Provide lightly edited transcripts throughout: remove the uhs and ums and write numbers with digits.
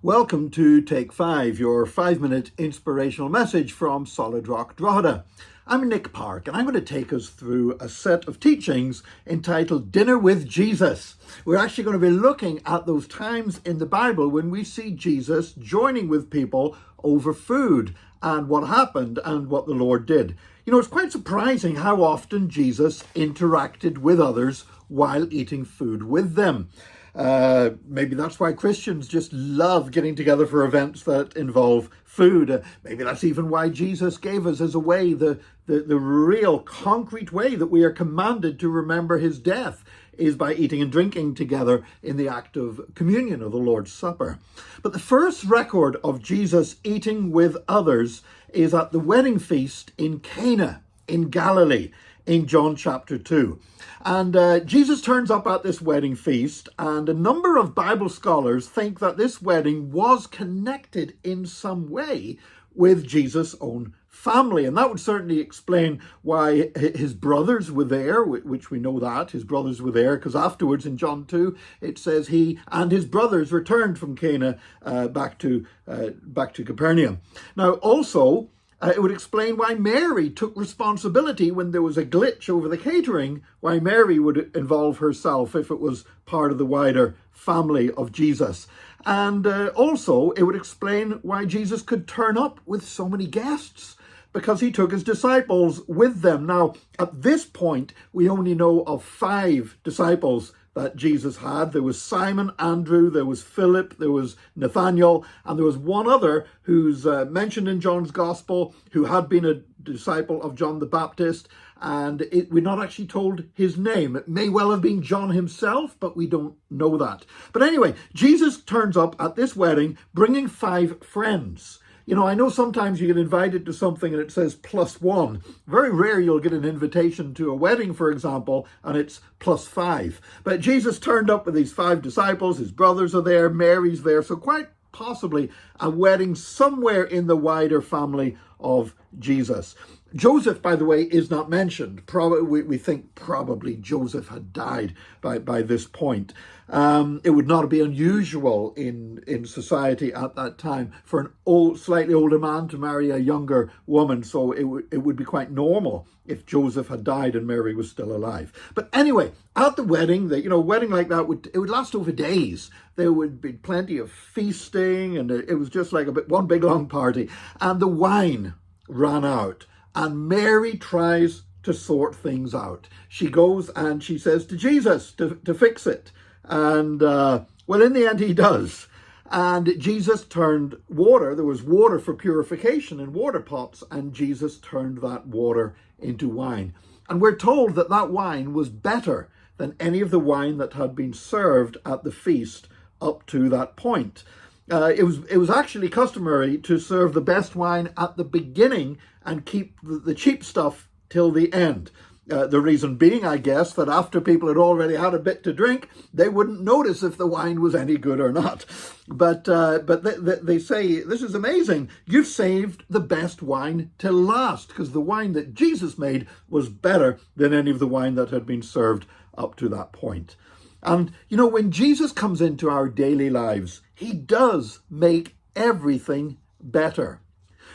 Welcome to Take 5, your 5-minute inspirational message from Solid Rock Drogheda. I'm Nick Park, and I'm going to take us through a set of teachings entitled Dinner with Jesus. We're actually going to be looking at those times in the Bible when we see Jesus joining with people over food and what happened and what the Lord did. You know, it's quite surprising how often Jesus interacted with others while eating food with them. Maybe that's why Christians just love getting together for events that involve food. Maybe that's even why Jesus gave us as a way, the real concrete way that we are commanded to remember his death is by eating and drinking together in the act of communion of the Lord's Supper. But the first record of Jesus eating with others is at the wedding feast in Cana in Galilee, in John chapter 2. And Jesus turns up at this wedding feast, and a number of Bible scholars think that this wedding was connected in some way with Jesus' own family. And that would certainly explain why his brothers were there, which we know that his brothers were there, because afterwards in John 2, it says he and his brothers returned from Cana back to Capernaum. Now, also, it would explain why Mary took responsibility when there was a glitch over the catering, why Mary would involve herself if it was part of the wider family of Jesus. And also, it would explain why Jesus could turn up with so many guests, because he took his disciples with them. Now, at this point, we only know of 5 disciples that Jesus had. There was Simon, Andrew, there was Philip, there was Nathaniel, and there was one other who's mentioned in John's Gospel, who had been a disciple of John the Baptist, and we're not actually told his name. It may well have been John himself, but we don't know that. But anyway, Jesus turns up at this wedding bringing 5 friends. You know, I know sometimes you get invited to something and it says +1. Very rare you'll get an invitation to a wedding, for example, and it's +5. But Jesus turned up with these 5 disciples. His brothers are there, Mary's there. So quite possibly a wedding somewhere in the wider family of Jesus. Joseph, by the way, is not mentioned. We think probably Joseph had died by this point. It would not be unusual in society at that time for an slightly older man to marry a younger woman. So it would be quite normal if Joseph had died and Mary was still alive. But anyway, at the wedding, a wedding like that would last over days. There would be plenty of feasting, and it was just like one big long party. And the wine ran out. And Mary tries to sort things out. She goes and she says to Jesus to fix it. And, well, in the end, he does. And Jesus turned water. There was water for purification in water pots. And Jesus turned that water into wine. And we're told that that wine was better than any of the wine that had been served at the feast up to that point. It was actually customary to serve the best wine at the beginning and keep the cheap stuff till the end. The reason being, I guess, that after people had already had a bit to drink, they wouldn't notice if the wine was any good or not. But they say, this is amazing. You've saved the best wine till last, because the wine that Jesus made was better than any of the wine that had been served up to that point. And, you know, when Jesus comes into our daily lives, he does make everything better.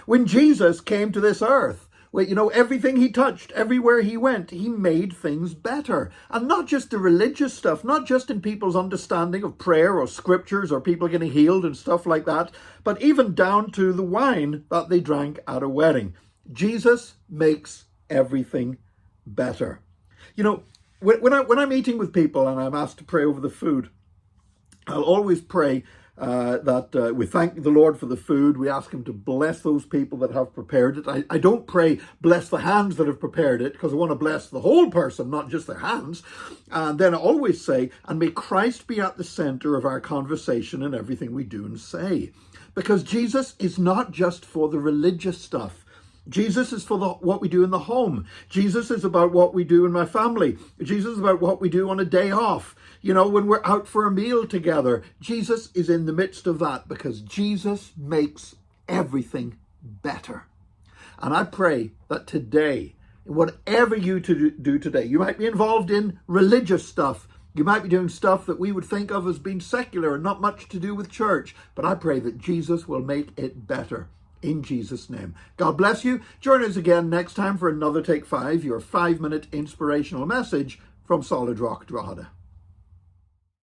When Jesus came to this earth, everything he touched, everywhere he went, he made things better. And not just the religious stuff, not just in people's understanding of prayer or scriptures or people getting healed and stuff like that, but even down to the wine that they drank at a wedding. Jesus makes everything better. You know, when I'm eating with people and I'm asked to pray over the food, I'll always pray that we thank the Lord for the food. We ask him to bless those people that have prepared it. I don't pray bless the hands that have prepared it, because I want to bless the whole person, not just their hands. And then I always say, and may Christ be at the center of our conversation and everything we do and say. Because Jesus is not just for the religious stuff. Jesus is for what we do in the home. Jesus is about what we do in my family. Jesus is about what we do on a day off. You know, when we're out for a meal together, Jesus is in the midst of that, because Jesus makes everything better. And I pray that today, whatever you do today, you might be involved in religious stuff, You might be doing stuff that we would think of as being secular and not much to do with church, but I pray that Jesus will make it better. In Jesus' name. God bless you. Join us again next time for another Take 5, your 5-minute inspirational message from Solid Rock Drogheda.